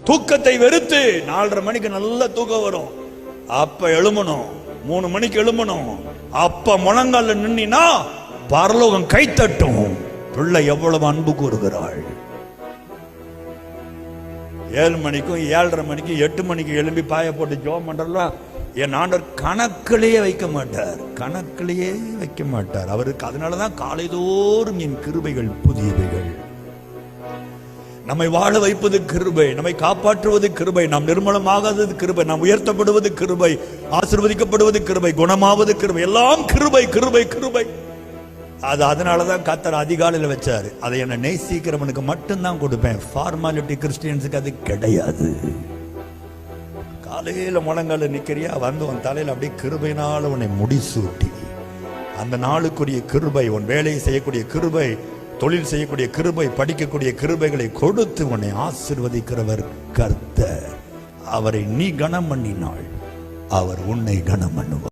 தூக்கத்தை வெறுத்து 4:30 மணிக்கு நல்ல தூக்கம் வரும், அப்ப எழுமணும். 3 மணிக்கு எழுமணும். அப்ப முழங்கால நின்னா பரலோகம் கைத்தட்டும். பிள்ளை எவ்வளவு அன்பு கூறுகிறாள். 7 மணிக்கும் 7:30 மணிக்கு 8 மணிக்கு எழும்பி பாய போட்டு ஜெபம் பண்றலாம். என் ஆண்டவர் கணக்கிலேயே வைக்க மாட்டார், கணக்கிலேயே வைக்க மாட்டார் அவருக்கு. அதனாலதான் காலைதோறும் என் கிருபைகள் புதியவைகள். நம்மை வாழ வைப்பது கிருபை, நம்மை காப்பாற்றுவது கிருபை, நாம் நிர்மலமாகாதது கிருபை, நாம் உயர்த்தப்படுவது கிருபை, ஆசீர்வதிக்கப்படுவது கிருபை, குணமாவது கிருபை, எல்லாம் கிருபை கிருபை கிருபை. அது அதனாலதான் கர்த்தர் அதிகாலையில் வச்சாரு. அதை என்ன நேசிக்கிறவனுக்கு மட்டும்தான் கொடுப்பேன். ஃபார்மாலிட்டி கிறிஸ்டியன்ஸுக்கு அது கிடையாது. காலையில முழங்கால நிக்கிறியா, வந்து உன் தலையில அப்படியே கிருபையினால உன்னை முடிசூட்டி அந்த நாளுக்குரிய கிருபை, உன் வேலையை செய்யக்கூடிய கிருபை, தொழில் செய்யக்கூடிய கிருபை, படிக்கக்கூடிய கிருபைகளை கொடுத்து உன்னை ஆசீர்வதிக்கிறவர் கர்த்தர். அவரை நீ கனம் பண்ணினாள், அவர் உன்னை கனம் பண்ணுவார்.